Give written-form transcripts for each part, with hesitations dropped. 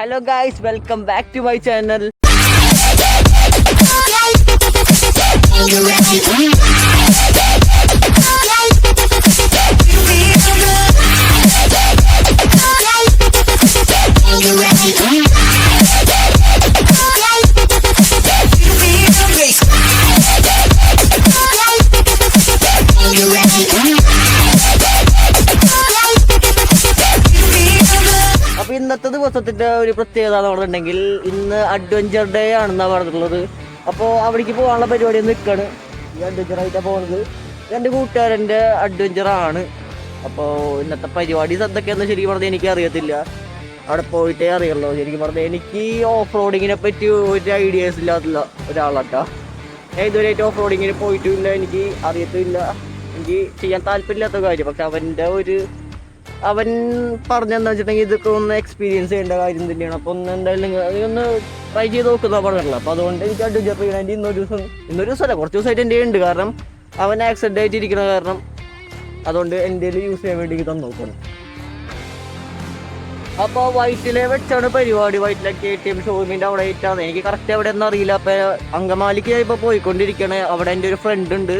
Hello guys, welcome back to my channel. അപ്പോൾ ഇന്നത്തെ ദിവസത്തിൻ്റെ ഒരു പ്രത്യേകത എന്ന് പറഞ്ഞിട്ടുണ്ടെങ്കിൽ ഇന്ന് അഡ്വഞ്ചർ ഡേ ആണെന്നാണ് പറഞ്ഞിട്ടുള്ളത്. അപ്പോൾ അവിടേക്ക് പോകാനുള്ള പരിപാടി നിൽക്കുകയാണ്. ഈ അഡ്വഞ്ചറായിട്ടാണ് പോകുന്നത്. എൻ്റെ കൂട്ടുകാരൻ്റെ അഡ്വഞ്ചറാണ്. അപ്പോൾ ഇന്നത്തെ പരിപാടി എന്തൊക്കെയാണെന്ന് ശരിക്കും പറഞ്ഞാൽ എനിക്ക് അറിയത്തില്ല. അവിടെ പോയിട്ടേ അറിയുള്ളൂ. ശരിക്കും പറഞ്ഞാൽ എനിക്ക് ഓഫ് റോഡിങ്ങിനെ പറ്റി ഒരു ഐഡിയാസ് ഇല്ലാത്തുള്ള ഒരാളാട്ടോ. ഞാൻ ഇതുവരെയായിട്ട് ഓഫ് റോഡിങ്ങിന് പോയിട്ടുമില്ല, എനിക്ക് അറിയത്തില്ല, എനിക്ക് ചെയ്യാൻ താല്പര്യമില്ലാത്ത കാര്യം. പക്ഷെ അവൻ പറഞ്ഞെന്താ വെച്ചിട്ടുണ്ടെങ്കിൽ ഇതൊക്കെ ഒന്ന് എക്സ്പീരിയൻസ് ചെയ്യേണ്ട കാര്യം തന്നെയാണ്. അപ്പോൾ ഒന്ന് എന്തായാലും അതൊന്ന് ട്രൈ ചെയ്ത് നോക്കുന്ന പറഞ്ഞിട്ടുള്ളത്. അപ്പോൾ അതുകൊണ്ട് എനിക്ക് അഡ്വഞ്ചർ ചെയ്യാനായിട്ട് ഇന്നൊരു ദിവസമല്ല, കുറച്ച് ദിവസമായിട്ട് എൻ്റെ ഉണ്ട്. കാരണം അവൻ ആക്സിഡൻ്റ് ആയിട്ടിരിക്കുന്ന കാരണം അതുകൊണ്ട് എൻ്റെ യൂസ് ചെയ്യാൻ വേണ്ടി തന്നു നോക്കണം. അപ്പോൾ വൈറ്റിലെ വെച്ചാണ് പരിപാടി. വൈറ്റിലെ KTM ഷോറൂമിൻ്റെ അവിടെ ആയിട്ടാണ്. എനിക്ക് കറക്റ്റ് എവിടെ ഒന്നും അറിയില്ല. അപ്പോൾ അങ്കമാലിക്ക് ഇപ്പോൾ പോയിക്കൊണ്ടിരിക്കണേ. അവിടെ എൻ്റെ ഒരു ഫ്രണ്ട് ഉണ്ട്,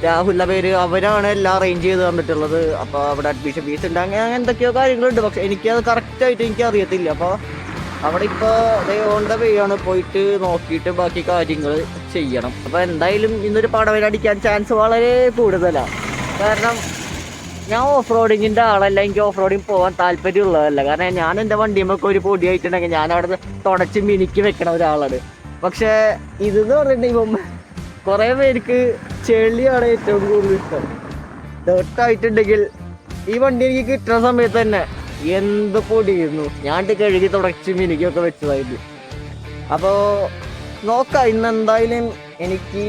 രാഹുലിൻ്റെ പേര്. അവരാണ് എല്ലാം അറേഞ്ച് ചെയ്ത് തന്നിട്ടുള്ളത്. അപ്പോൾ അവിടെ അഡ്മിഷൻ ഫീസ് ഉണ്ട്, അങ്ങനെ എന്തൊക്കെയോ കാര്യങ്ങളുണ്ട്. പക്ഷെ എനിക്കത് കറക്റ്റായിട്ട് എനിക്ക് അറിയത്തില്ല. അപ്പോൾ അവിടെ ഇപ്പോൾ ഓൺ ദ വേ ആണ്, പോയിട്ട് നോക്കിയിട്ട് ബാക്കി കാര്യങ്ങൾ ചെയ്യണം. അപ്പോൾ എന്തായാലും ഇന്നൊരു പടവിലടിക്കാൻ ചാൻസ് വളരെ കൂടുതലാണ്. കാരണം ഞാൻ ഓഫ് റോഡിങ്ങിൻ്റെ ആളല്ല, എനിക്ക് ഓഫ് റോഡിങ് പോകാൻ താല്പര്യമുള്ളതല്ല. കാരണം ഞാൻ എൻ്റെ വണ്ടിയുമൊക്കെ ഒരു പൊടിയായിട്ടുണ്ടെങ്കിൽ ഞാൻ അവിടെ തുടച്ച് മിനുക്കി വെക്കണ ഒരാളാണ്. പക്ഷേ ഇതെന്ന് പറഞ്ഞിട്ടുണ്ടെങ്കിൽ കുറേ പേർക്ക് ചെളിയാണ് ഏറ്റവും കൂടുതൽ ഇഷ്ടം. ഡേർട്ടായിട്ടുണ്ടെങ്കിൽ ഈ വണ്ടി എനിക്ക് കിട്ടുന്ന സമയത്ത് തന്നെ എന്ത് പൊടിയിരുന്നു. ഞാൻ കഴുകി തുടച്ച് മിനുക്കിയൊക്കെ വെച്ചതായിരുന്നു. അപ്പോൾ നോക്കാം, ഇന്ന് എന്തായാലും എനിക്ക്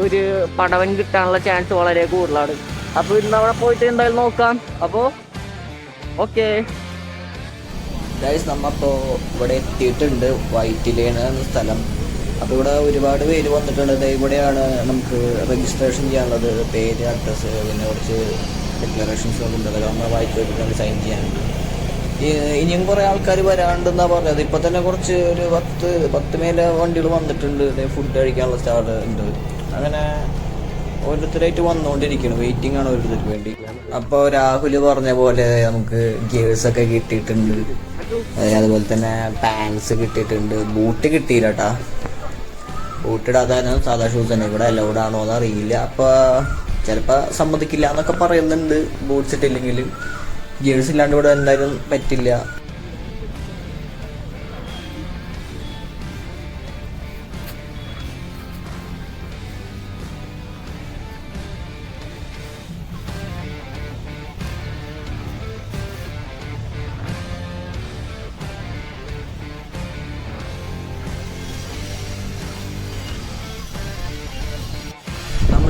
ഒരു പടവൻ കിട്ടാനുള്ള ചാൻസ് വളരെ കൂടുതലാണ്. അപ്പോൾ ഇന്ന് അവിടെ പോയിട്ട് എന്തായാലും നോക്കാം. അപ്പോൾ ഓക്കെ ഗൈസ്, നമ്മപ്പോൾ ഇവിടെ എത്തിയിട്ടുണ്ട്. വൈറ്റിലാണ് സ്ഥലം. അപ്പോൾ ഇവിടെ ഒരുപാട് പേര് വന്നിട്ടുണ്ട്. ഇവിടെയാണ് നമുക്ക് രജിസ്ട്രേഷൻ ചെയ്യാനുള്ളത്. പേര്, അഡ്രസ്സ്, പിന്നെ കുറച്ച് ഡിക്ലറേഷൻസ് ഉണ്ട്. അതൊക്കെ നമ്മൾ വായിച്ച് വെച്ചിട്ടുണ്ട് സൈൻ ചെയ്യാനുണ്ട്. ഇനിയും കുറേ ആൾക്കാർ വരാണ്ടെന്നാണ് പറഞ്ഞത്. ഇപ്പോൾ തന്നെ കുറച്ച് ഒരു 10 മേലെ വണ്ടികൾ വന്നിട്ടുണ്ട്. ഫുഡ് കഴിക്കാനുള്ള സ്റ്റാൾ ഉണ്ട്. അങ്ങനെ ഓരോരുത്തരായിട്ട് വന്നുകൊണ്ടിരിക്കുകയാണ്. വെയിറ്റിംഗ് ആണ് ഓരോരുത്തർക്ക് വേണ്ടി. അപ്പോൾ രാഹുൽ പറഞ്ഞ പോലെ നമുക്ക് ഗിയേഴ്സൊക്കെ കിട്ടിയിട്ടുണ്ട്. അതുപോലെ തന്നെ പാൻസ് കിട്ടിയിട്ടുണ്ട്. ബൂട്ട് കിട്ടിയില്ല കേട്ടോ. ബൂട്ടിടാതാണ്, സാധാ ഷൂസ് തന്നെ. ഇവിടെ അലൗഡ് ആണോ എന്ന് അറിയില്ല. അപ്പോൾ ചിലപ്പോൾ സമ്മതിക്കില്ല എന്നൊക്കെ പറയുന്നുണ്ട്. ബൂട്ട്സ് ഇട്ടില്ലെങ്കിലും ഗിയേഴ്സ് ഇല്ലാണ്ട് ഇവിടെ എന്തായാലും പറ്റില്ല.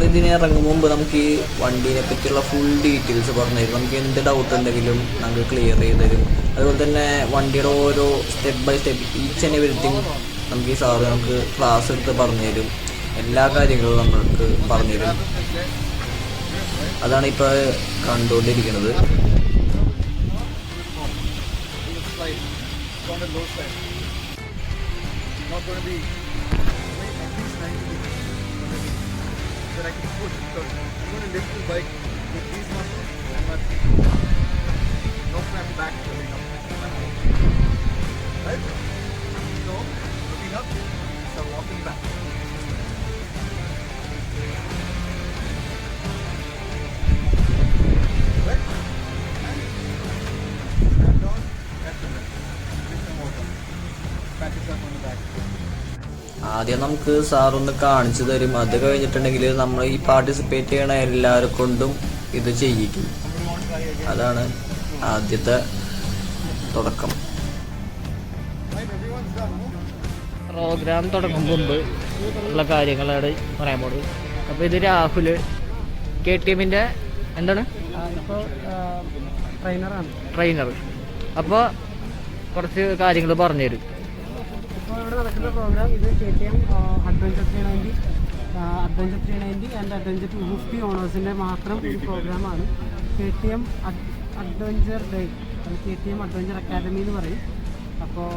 ഇതിന് ഇറങ്ങും മുമ്പ് നമുക്ക് ഈ വണ്ടീനെ പറ്റിയുള്ള ഫുൾ ഡീറ്റെയിൽസ് പറഞ്ഞു തരും. നമുക്ക് എന്ത് ഡൗട്ട് ഉണ്ടെങ്കിലും നമുക്ക് ക്ലിയർ ചെയ്ത് തരും. അതുപോലെ തന്നെ വണ്ടിയുടെ ഓരോ step by step each and everything നമുക്ക് ഈ സാറ് നമുക്ക് ക്ലാസ് എടുത്ത് പറഞ്ഞു തരും. എല്ലാ കാര്യങ്ങളും നമ്മൾക്ക് പറഞ്ഞു തരും. അതാണ് ഇപ്പോൾ കണ്ടുകൊണ്ടിരിക്കുന്നത്. That I can push, because I'm going to lift the bike with these muscles and not no cramp back coming up. Right? So, looking up, start walking back. Right? And stand down, that's the best. Take some more. Pat yourself on the back. ആദ്യം നമുക്ക് സാറൊന്ന് കാണിച്ചു തരും. അത് കഴിഞ്ഞിട്ടുണ്ടെങ്കിൽ നമ്മൾ ഈ participate ചെയ്യണ എല്ലാവരെ കൊണ്ടും ഇത് ചെയ്യിക്കും. അതാണ് ആദ്യത്തെ തുടക്കം. പ്രോഗ്രാം തുടങ്ങും മുമ്പ് ഉള്ള കാര്യങ്ങളാണ് പറയാൻ പോകുന്നത്. അപ്പോൾ ഇത് രാഹുൽ KTMൻ്റെ എന്താണ് ട്രെയിനർ. അപ്പോൾ കുറച്ച് കാര്യങ്ങൾ പറഞ്ഞു തരും. ഇപ്പോൾ ഇവിടെ നടക്കുന്ന പ്രോഗ്രാം ഇത് KTM അഡ്വഞ്ചർ 390 ആൻഡ് അഡ്വഞ്ചർ 250 ഓണേഴ്സിൻ്റെ മാത്രം ഒരു പ്രോഗ്രാമാണ്. KTM adventure day, KTM adventure academy എന്ന് പറയും. അപ്പോൾ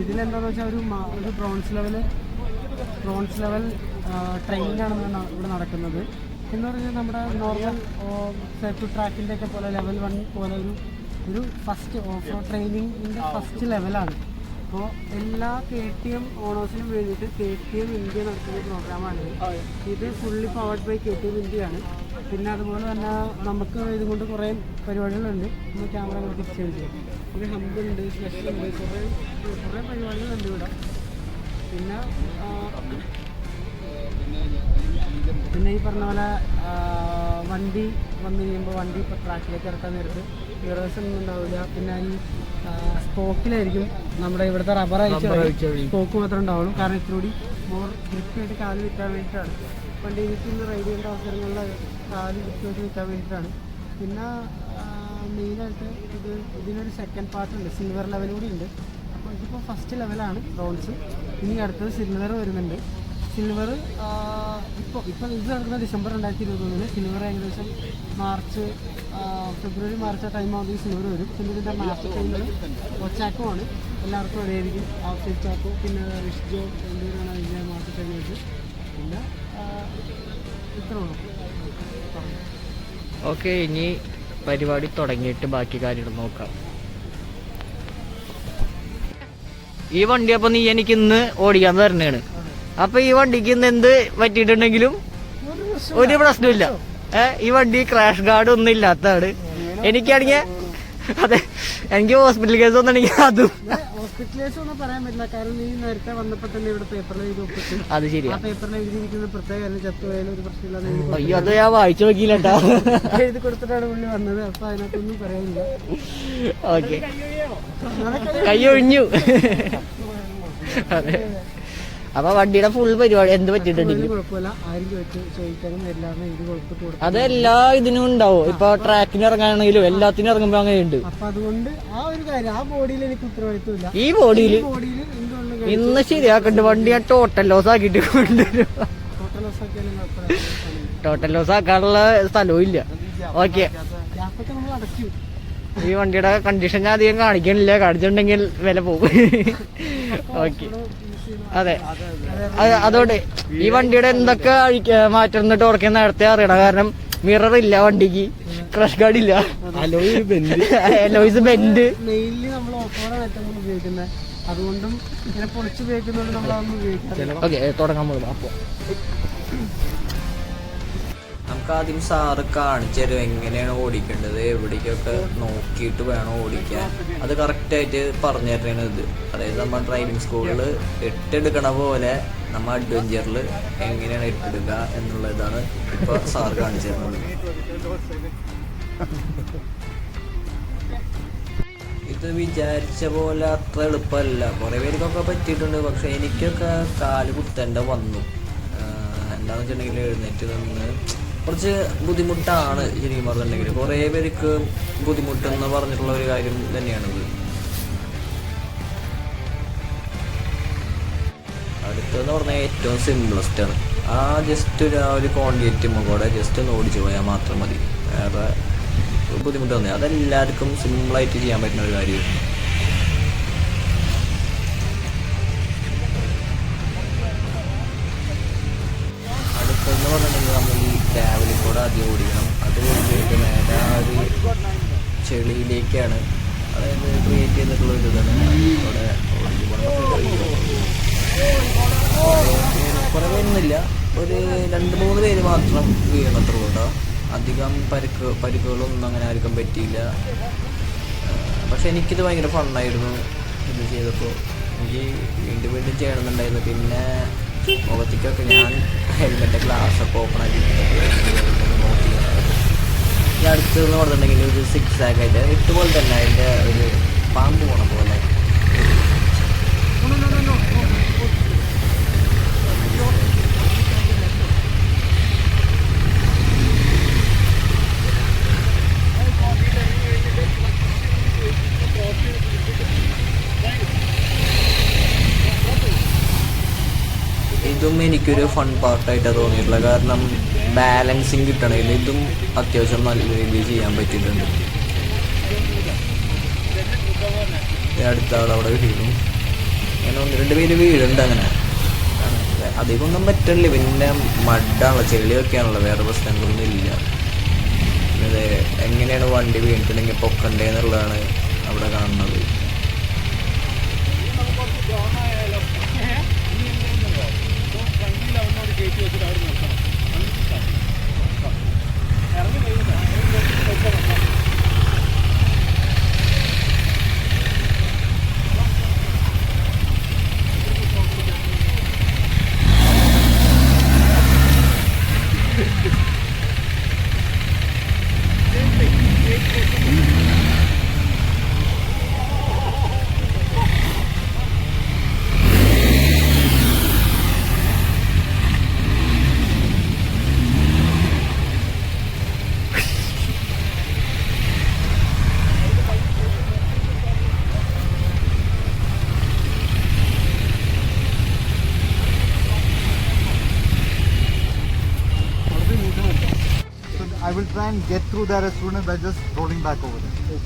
ഇതിലെന്താണെന്ന് വെച്ചാൽ ഒരു ബ്രോൺസ് ലെവൽ ട്രെയിനിങ് ആണ് ഇവിടെ നടക്കുന്നത്. എന്ന് പറഞ്ഞാൽ നമ്മുടെ നോർമൽ സെറ്റ് ട്രാക്കിൻ്റെ ഒക്കെ പോലെ ലെവൽ 1 പോലെ ഒരു ഫസ്റ്റ് ഓഫ് റോഡ് ട്രെയിനിങ്ങിൻ്റെ ഫസ്റ്റ് ലെവലാണ്. അപ്പോൾ എല്ലാ KTM ഓണേഴ്സിനും വേണ്ടിയിട്ട് KTM ഇന്ത്യ നടത്തുന്ന പ്രോഗ്രാമാണ്. ഇത് ഫുള്ളി പവർഡ് ബൈ KTM ഇന്ത്യയാണ്. പിന്നെ അതുപോലെ തന്നെ നമുക്ക് ഇതുകൊണ്ട് കുറേ പരിപാടികളുണ്ട്. നമ്മൾ ക്യാമറ ഫിക്സ് ചെയ്ത് ഒരു ഹമ്പുണ്ട്, സ്ലഷ് ഉണ്ട്, കുറേ പരിപാടികളുണ്ട് ഇവിടെ. പിന്നെ ഈ പറഞ്ഞ പോലെ വണ്ടി വന്നു കഴിയുമ്പോൾ വണ്ടി ഇപ്പോൾ ട്രാക്കിലേക്ക് ഇറക്കാൻ നേരത്ത് മിറേഴ്സ് ഒന്നും ഉണ്ടാവില്ല. പിന്നെ ഈ സ്പോക്കിലായിരിക്കും നമ്മുടെ ഇവിടുത്തെ റബ്ബർ അയച്ച് സ്പോക്ക് മാത്രമേ ഉണ്ടാവുള്ളൂ. കാരണം ഇത്തിരി മോർ ഗ്രിപ്പായിട്ട് കാല് വിൽക്കാൻ വേണ്ടിയിട്ടാണ്. വണ്ടി എനിക്ക് റൈഡ് ചെയ്യേണ്ട അവസരങ്ങളിൽ കാല് ഗ്രിപ്പായിട്ട് വിൽക്കാൻ വേണ്ടിയിട്ടാണ്. പിന്നെ മെയിനായിട്ട് ഇതിനൊരു സെക്കൻഡ് പാർട്ട് ഉണ്ട്, സിൽവർ ലെവൽ കൂടി ഉണ്ട്. അപ്പോൾ ഇതിപ്പോൾ ഫസ്റ്റ് ലെവലാണ് ബ്രോൺസ്. ഇനി അടുത്തത് സിൽവർ വരുന്നുണ്ട്. സിൽവർ ഇപ്പോൾ ഇത് നടക്കുന്ന ഡിസംബർ 2023. സിൽവർ ഏകദേശം ഫെബ്രുവരി മാർച്ച് ആ ടൈം ആവുമ്പോൾ സിൽവർ വരും. പിന്നെ ഇതിൻ്റെ മാസ്റ്റർ ടൈമിൽ ഒച്ചാക്കുമാണ് എല്ലാവർക്കും അറിയായിരിക്കും. ഔട്ട്സൈഡ് ചാക്കോ, പിന്നെ റിഷ് ജോ എന്തുകൊണ്ടാണ് അതിൻ്റെ മാസ്റ്റർ ടൈം വെച്ച്. പിന്നെ ഇത്ര ഉള്ളൂ. ഓക്കെ, ഇനി പരിപാടി തുടങ്ങിയിട്ട് ബാക്കി കാര്യങ്ങൾ നോക്കാം. ഈ വണ്ടി അപ്പോൾ നീ എനിക്ക് ഇന്ന് ഓടിക്കാൻ തരണേണ്. അപ്പൊ ഈ വണ്ടിക്ക് ഇന്ന് എന്ത് പറ്റിയിട്ടുണ്ടെങ്കിലും ഒരു പ്രശ്നമില്ല. ഈ വണ്ടി ക്രാഷ് ഗാർഡ് ഒന്നും ഇല്ലാത്തതാണ്. എനിക്കാണെങ്കിൽ അതെ, എനിക്ക് ഹോസ്പിറ്റൽ കേസ് ഒന്നാണെങ്കിൽ അതും ഹോസ്പിറ്റൽ കേസ് ഒന്നും പറയാൻ പറ്റില്ല. കാരണം നീ നേരത്തെ വന്നപ്പോൾ തന്നെ ഇവിടെ പേപ്പറിൽ എഴുതി ഒപ്പിട്ട്. അത് ശരിയാ, പേപ്പറിൽ എഴുതിയിരിക്കുന്നത് പ്രത്യേകം ചത്തുപോയാലും ഒരു പ്രശ്നമില്ല. അയ്യോ, അത് ഞാൻ വായിച്ചു നോക്കിയില്ലട്ടാ. എഴുതി കൊടുത്തിട്ടാണ് പുള്ളി വന്നത്. അപ്പൊ അതിനകത്തൊന്നും പറയാനില്ല. ഓക്കെ, കൈയൊഴിഞ്ഞു. അതെ, അപ്പൊ വണ്ടിയുടെ ഫുൾ പരിപാടി എന്ത് പറ്റിയിട്ടുണ്ടെങ്കിൽ അതെല്ലാ ഇതിനും ഉണ്ടാവും. ഇപ്പൊ ട്രാക്കിന് ഇറങ്ങാനാണെങ്കിലും എല്ലാത്തിനും ഇറങ്ങുമ്പോ അങ്ങനെയുണ്ട്. അപ്പൊ അതുകൊണ്ട് ആ ഒരു കാര്യം ആ ബോഡിയിൽ എനിക്ക് ഉത്തരവാദിത്വമില്ല. ഈ ബോഡിയിൽ ഇന്ന് ശരിയാക്കണ്ട്. വണ്ടി ഞാൻ ടോട്ടൽ ലോസ് ആക്കിയിട്ട് കൊണ്ടുവരും. ടോട്ടൽ ലോസ് ആക്കാനുള്ള സ്ഥലവും ഇല്ല. ഓക്കെ, ഈ വണ്ടിയുടെ കണ്ടീഷൻ ഞാൻ അധികം കാണിക്കണില്ല. കാണിച്ചിട്ടുണ്ടെങ്കിൽ വില പോകും. ഓക്കെ, അതെ, അതുകൊണ്ട് ഈ വണ്ടിയുടെ എന്തൊക്കെ മാറ്റുന്ന ടോർക്കെ നേരത്തെ അറിയണം. കാരണം മിറർ ഇല്ല വണ്ടിക്ക്, ക്രഷ് ഗാർഡ് ഇല്ല, എലോയ്സ് ബെൻഡ്. മെയിൻലി നമ്മൾ ഓഫ്റോഡാണ് ഏറ്റവും കൂടുതൽ ഉപയോഗിക്കുന്നത്. അതുകൊണ്ടും ഇങ്ങനെ പൊളിച്ച് ഉപയോഗിക്കുന്നതുകൊണ്ട് നമ്മളതൊന്നും ഉപയോഗിക്കാം. ഓക്കെ, തുടങ്ങാൻ പോകും. അപ്പോൾ നമുക്ക് ആദ്യം സാറ് കാണിച്ചു തരും എങ്ങനെയാണ് ഓടിക്കേണ്ടത്, എവിടേക്കൊക്കെ നോക്കിയിട്ട് വേണം ഓടിക്കാൻ. അത് കറക്റ്റായിട്ട് പറഞ്ഞു തരുന്നതാണ് ഇത്. അതായത് നമ്മൾ ഡ്രൈവിംഗ് സ്കൂളിൽ എട്ടെടുക്കണ പോലെ നമ്മൾ അഡ്വഞ്ചറിൽ എങ്ങനെയാണ് എട്ടെടുക്കുക എന്നുള്ളതാണ് ഇപ്പോൾ സാറ് കാണിച്ചു തരുന്നത്. ഇത് വിചാരിച്ച പോലെ അത്ര എളുപ്പമല്ല. കുറേ പേർക്കൊക്കെ പറ്റിയിട്ടുണ്ട്. പക്ഷെ എനിക്കൊക്കെ കാല് കുത്തേണ്ട വന്നു. എന്താണെന്ന് വെച്ചിട്ടുണ്ടെങ്കിൽ എഴുന്നേറ്റ് നിന്ന് കുറച്ച് ബുദ്ധിമുട്ടാണ് ശരിക്കും പറഞ്ഞിട്ടുണ്ടെങ്കിൽ. കുറേ പേർക്ക് ബുദ്ധിമുട്ടെന്ന് പറഞ്ഞിട്ടുള്ള ഒരു കാര്യം തന്നെയാണിത്. അടുത്തെന്ന് പറഞ്ഞാൽ ഏറ്റവും സിംപ്ലസ്റ്റ് ആണ്. ആ ജസ്റ്റ് ഒരു കോണ്ടിയേറ്റുമ്പോൾ കൂടെ ജസ്റ്റ് ഒന്ന് ഓടിച്ചു പോയാൽ മാത്രം മതി. വേറെ ബുദ്ധിമുട്ട് തന്നെ. അതെല്ലാവർക്കും സിമ്പിളായിട്ട് ചെയ്യാൻ പറ്റുന്ന ഒരു കാര്യമാണ്. അടുത്തെന്ന് പറഞ്ഞിട്ടുണ്ടെങ്കിൽ നമ്മൾ ഈ ട്രാവലിൽ കൂടെ ആദ്യം ഓടിക്കണം. അത് ഓടിച്ചിട്ട് നേരെ ആ ഒരു ചെളിയിലേക്കാണ്, അതായത് ക്രിയേറ്റ് ചെയ്തിട്ടുള്ള ഒരു ഇതാണ് അവിടെ ഓടിച്ചു പോകണം. കുറേ പേരൊന്നുമില്ല, ഒരു 2-3 പേര് മാത്രം വീണത്രൂ കേട്ടോ. അധികം പരിക്കുകളൊന്നും അങ്ങനെ ആർക്കും പറ്റിയില്ല. പക്ഷെ എനിക്കിത് ഭയങ്കര ഫണ്ണായിരുന്നു ഇത് ചെയ്തപ്പോൾ. എനിക്ക് വീണ്ടും ചെയ്യണമെന്നുണ്ടായിരുന്നു. പിന്നെ മുഖത്തേക്കൊക്കെ ഞാൻ ഹെൽമെറ്റ് ഗ്ലാസ്സൊക്കെ ഓപ്പൺ ആക്കി നോക്കി. ഈ അടുത്തെന്ന് പറഞ്ഞിട്ടുണ്ടെങ്കിൽ ഒരു 6 ആക്കായിട്ട് ഇട്ടുപോലെ തന്നെ അതിൻ്റെ ഒരു പാമ്പ് പോണ പോലെ ഇതും എനിക്കൊരു ഫൺ പാർട്ടായിട്ടാണ് തോന്നിയിട്ടുള്ളത്. കാരണം ബാലൻസിങ് കിട്ടണമെങ്കിൽ ഇതും അത്യാവശ്യം നല്ല രീതിയിൽ ചെയ്യാൻ പറ്റിയിട്ടുണ്ട്. അടുത്ത ആൾ അവിടെ വീഴും. അങ്ങനെ 1-2 പേര് വീഴുണ്ട്. അങ്ങനെ അധികമൊന്നും പറ്റില്ല. പിന്നെ മഡാണല്ലോ, ചെളിയൊക്കെയാണല്ലോ, വേറെ പ്രശ്നങ്ങളൊന്നും ഇല്ല. ഇത് എങ്ങനെയാണ് വണ്ടി വീണിട്ടുണ്ടെങ്കിൽ പൊക്കണ്ടേന്നുള്ളതാണ് അവിടെ കാണുന്നത്. I will try and get through there as soon as by just rolling back over there.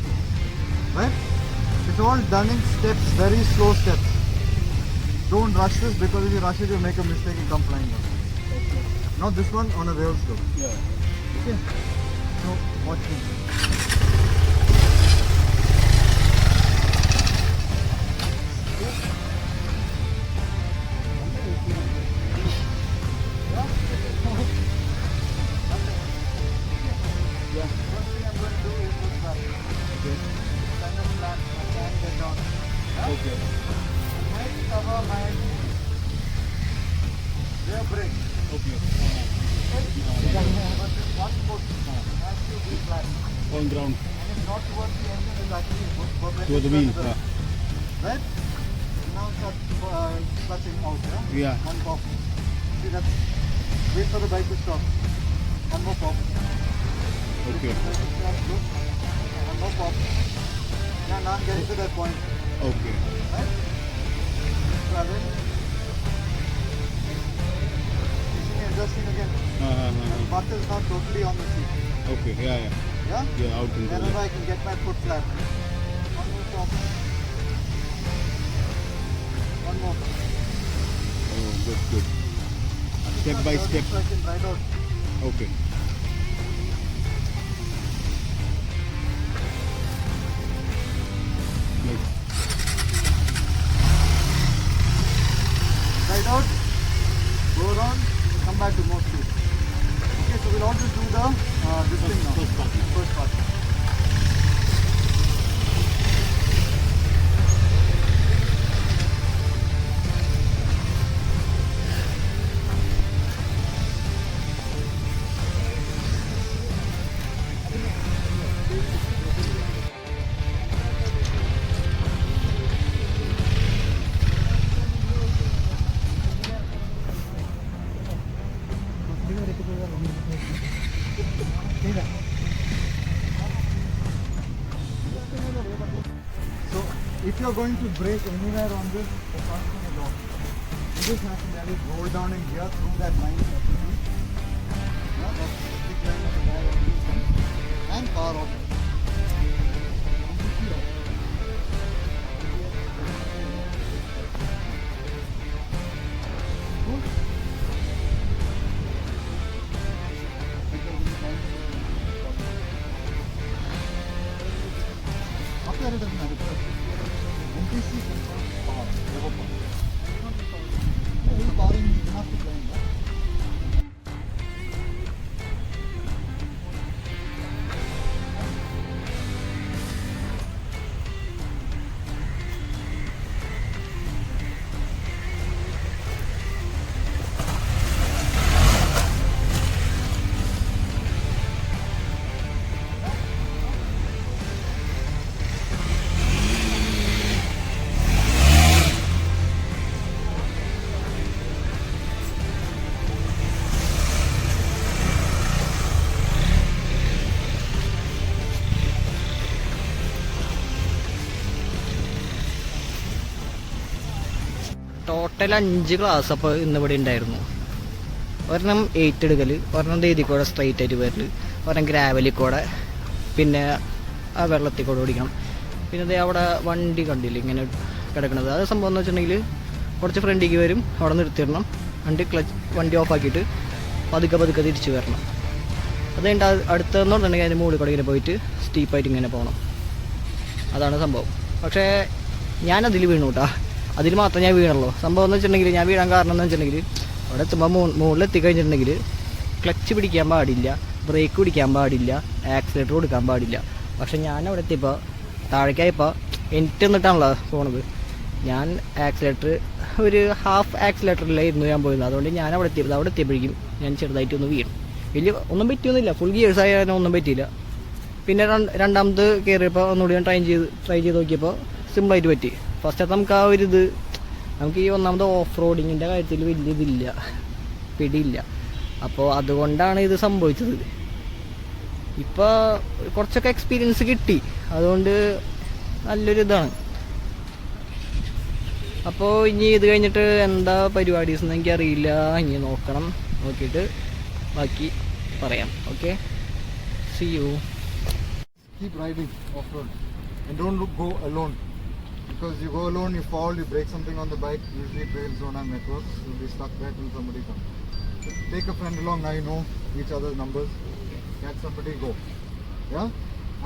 Right? It's all done in steps, very slow steps. Don't rush this, because if you rush it, you make a mistake and come flying down. Not this one, on a real slow. Yeah. Okay. So watch me. On ground. Not towards the engine, is actually Towards the wheel. Right? Now start clutching out, yeah? Yeah. One pop. See, that's... Wait for the bike to stop. One more pop. Okay. One more pop. Yeah, now I'm getting to that point. Okay. Right? Grab it. Adjusting again. The butt is not totally on the seat. Okay. Yeah. Yeah? Yeah. Out into Wherever I can get my foot flat. One more pop. One more. Oh, good. Step by step. So I can ride out. Okay. Ride out. Go around. Come back to more speed. Okay, so we'll all just do the this thing now. First part. So if you're going to brake anywhere on this, the front thing is off. You just have to let it roll down in gear through that line. Yeah, that's the big line of the ball on this one. And car off. After that it doesn't matter. NTC controls power, level power. Power you have to blend that. Total 5 class അപ്പോൾ ഇന്നിവിടെ ഉണ്ടായിരുന്നു. ഒരെണ്ണം 8 എടുക്കൽ, ഒരെണ്ണം ദേതി കൂടെ straight ആയിട്ട് വരൽ, ഒരെണ്ണം ഗ്രാവലിൽ കൂടെ, പിന്നെ ആ വെള്ളത്തിൽ കൂടെ ഓടിക്കണം. പിന്നെ ദേ അവിടെ വണ്ടി കണ്ടില്ല ഇങ്ങനെ കിടക്കുന്നത്. അത് സംഭവം എന്ന് വെച്ചിട്ടുണ്ടെങ്കിൽ കുറച്ച് ഫ്രണ്ടിലേക്ക് വരും, അവിടെ നിർത്തിയിടണം, വണ്ടി ഓഫ് ആക്കിയിട്ട് പതുക്കെ തിരിച്ച് വരണം. അത് കഴിഞ്ഞിട്ട് അടുത്തെന്ന് പറഞ്ഞിട്ടുണ്ടെങ്കിൽ അതിന് മുകളിൽ കൂടെ ഇങ്ങനെ പോയിട്ട് സ്റ്റീപ്പായിട്ട് ഇങ്ങനെ പോകണം. അതാണ് സംഭവം. പക്ഷേ ഞാനതിൽ വീണു കേട്ടോ, അതിൽ മാത്രമേ ഞാൻ വീണുള്ളൂ. സംഭവം എന്ന് വെച്ചിട്ടുണ്ടെങ്കിൽ ഞാൻ വീഴാൻ കാരണം എന്ന് വെച്ചിട്ടുണ്ടെങ്കിൽ അവിടെ എത്തുമ്പോൾ മുകളിൽ എത്തിക്കഴിഞ്ഞിട്ടുണ്ടെങ്കിൽ ക്ലച്ച് പിടിക്കാൻ പാടില്ല, ബ്രേക്ക് പിടിക്കാൻ പാടില്ല, ആക്സിലേറ്റർ കൊടുക്കാൻ പാടില്ല. പക്ഷെ ഞാൻ അവിടെ എത്തിയപ്പോൾ താഴേക്കായപ്പോൾ എനിക്ക് എന്നിട്ടാണല്ലോ പോണത്. ഞാൻ ആക്സിലേറ്റർ ഒരു ഹാഫ് ആക്സിലേറ്ററിലായിരുന്നു ഞാൻ പോയത്. അതുകൊണ്ട് ഞാൻ അവിടെ എത്തിയപ്പോഴേക്കും ഞാൻ ചെറുതായിട്ടൊന്ന് വീണു. ഒന്നും പറ്റിയൊന്നുമില്ല, ഫുൾ ഗിയേഴ്സ് ആയാലും ഒന്നും പറ്റിയില്ല. പിന്നെ രണ്ടാമത് കയറിയപ്പോൾ ഒന്നുകൂടി ഞാൻ ട്രൈ ചെയ്ത് നോക്കിയപ്പോൾ സിമ്പിളായിട്ട് പറ്റി. ഫസ്റ്റത്തെ നമുക്ക് ആ ഒരു നമുക്ക് ഈ ഒന്നാമത് ഓഫ് റോഡിങ്ങിൻ്റെ കാര്യത്തിൽ വലിയ പിടിയില്ല. അപ്പോൾ അതുകൊണ്ടാണ് ഇത് സംഭവിച്ചത്. ഇപ്പോൾ കുറച്ചൊക്കെ എക്സ്പീരിയൻസ് കിട്ടി, അതുകൊണ്ട് നല്ലൊരു ഇതാണ്. അപ്പോൾ ഇനി ഇത് കഴിഞ്ഞിട്ട് എന്താ പരിപാടീസ് എന്ന് എനിക്കറിയില്ല, ഇനി നോക്കണം, നോക്കിയിട്ട് ബാക്കി പറയാം. Okay, see you. Keep riding off-road and don't go alone, because you go alone, you fall, you break something on the bike. Usually trails don't have networks, you'll be stuck there till somebody comes. So take a friend along. Now you know each other's numbers. Catch somebody, go. Yeah,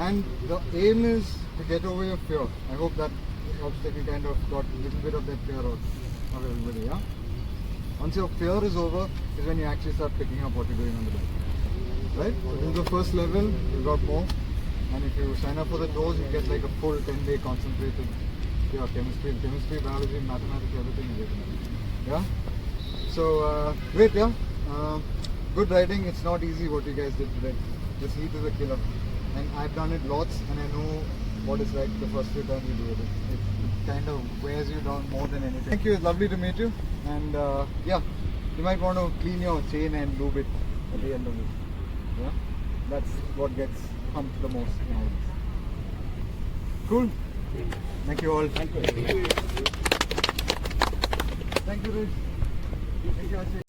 and the aim is to get over your fear. I hope that helps, that you kind of got a little bit of that fear out of everybody. Yeah, once your fear is over is when you actually start picking up what you're doing on the bike. Right? So this is the first level, you got more. And if you sign up for the doors, you get like a full 10-day concentrated chemistry, biology, mathematics, everything you get. Yeah? So, great, yeah? Good riding. It's not easy what you guys did today. This heat is a killer. And I've done it lots, and I know what it's like the first few times you do it. It kind of wears you down more than anything. Thank you, it's lovely to meet you. And yeah, you might want to clean your chain and lube it at the end of it. Yeah? That's what gets pumped the most nowadays. Cool? Thank you all. Thank you, Rich. Thank you, Ashi.